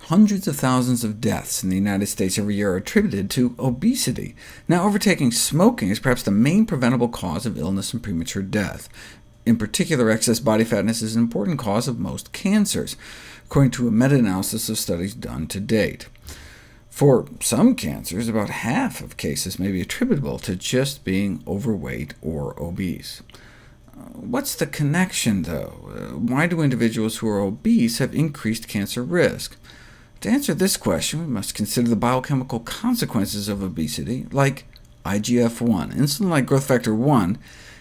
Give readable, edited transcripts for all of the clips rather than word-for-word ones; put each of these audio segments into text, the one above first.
Hundreds of thousands of deaths in the United States every year are attributed to obesity. Now, overtaking smoking is perhaps the main preventable cause of illness and premature death. In particular, excess body fatness is an important cause of most cancers, according to a meta-analysis of studies done to date. For some cancers, about half of cases may be attributable to just being overweight or obese. What's the connection, though? Why do individuals who are obese have increased cancer risk? To answer this question, we must consider the biochemical consequences of obesity, like IGF-1. Insulin-like growth factor 1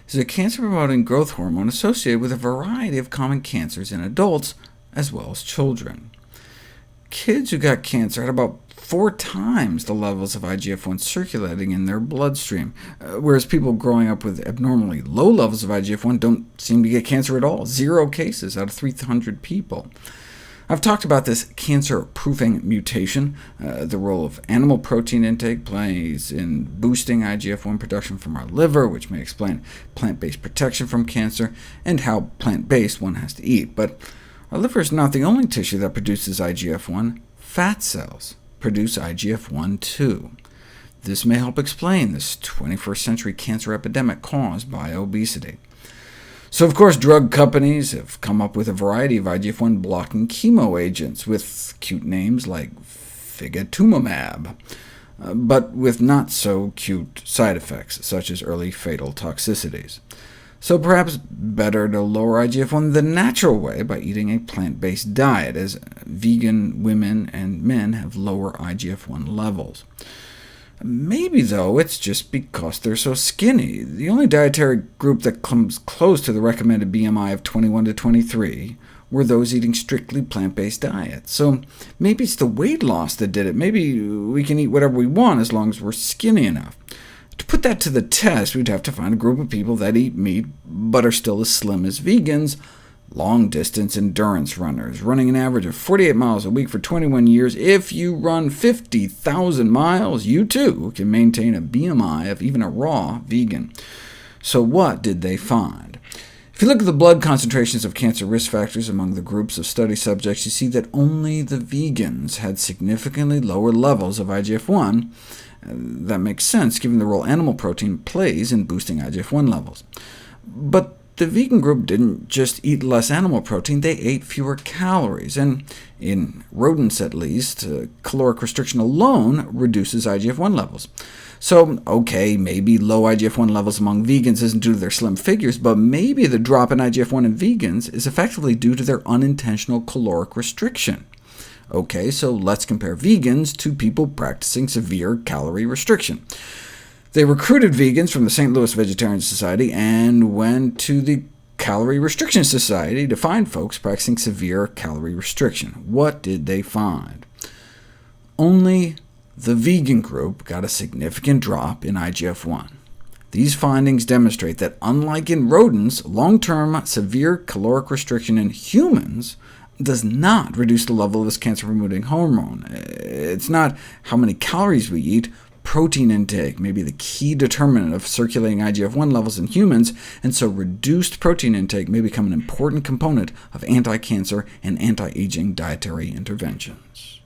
is a cancer-promoting growth hormone associated with a variety of common cancers in adults, as well as children. Kids who got cancer had about 4 times the levels of IGF-1 circulating in their bloodstream, whereas people growing up with abnormally low levels of IGF-1 don't seem to get cancer at all, 0 cases out of 300 people. I've talked about this cancer-proofing mutation. The role of animal protein intake plays in boosting IGF-1 production from our liver, which may explain plant-based protection from cancer, and how plant-based one has to eat. But our liver is not the only tissue that produces IGF-1. Fat cells produce IGF-1 too. This may help explain this 21st century cancer epidemic caused by obesity. So, of course, drug companies have come up with a variety of IGF-1 blocking chemo agents, with cute names like figatumumab, but with not-so-cute side effects, such as early fatal toxicities. So perhaps better to lower IGF-1 the natural way by eating a plant-based diet, as vegan women and men have lower IGF-1 levels. Maybe, though, it's just because they're so skinny. The only dietary group that comes close to the recommended BMI of 21 to 23 were those eating strictly plant-based diets. So maybe it's the weight loss that did it. Maybe we can eat whatever we want as long as we're skinny enough. To put that to the test, we'd have to find a group of people that eat meat but are still as slim as vegans, long-distance endurance runners, running an average of 48 miles a week for 21 years. If you run 50,000 miles, you too can maintain a BMI of even a raw vegan. So what did they find? If you look at the blood concentrations of cancer risk factors among the groups of study subjects, you see that only the vegans had significantly lower levels of IGF-1. That makes sense, given the role animal protein plays in boosting IGF-1 levels. But the vegan group didn't just eat less animal protein, they ate fewer calories, and in rodents at least, caloric restriction alone reduces IGF-1 levels. So, OK, maybe low IGF-1 levels among vegans isn't due to their slim figures, but maybe the drop in IGF-1 in vegans is effectively due to their unintentional caloric restriction. OK, so let's compare vegans to people practicing severe calorie restriction. They recruited vegans from the St. Louis Vegetarian Society and went to the Calorie Restriction Society to find folks practicing severe calorie restriction. What did they find? Only the vegan group got a significant drop in IGF-1. These findings demonstrate that, unlike in rodents, long-term severe caloric restriction in humans does not reduce the level of this cancer-promoting hormone. It's not how many calories we eat. Protein intake may be the key determinant of circulating IGF-1 levels in humans, and so reduced protein intake may become an important component of anti-cancer and anti-aging dietary interventions.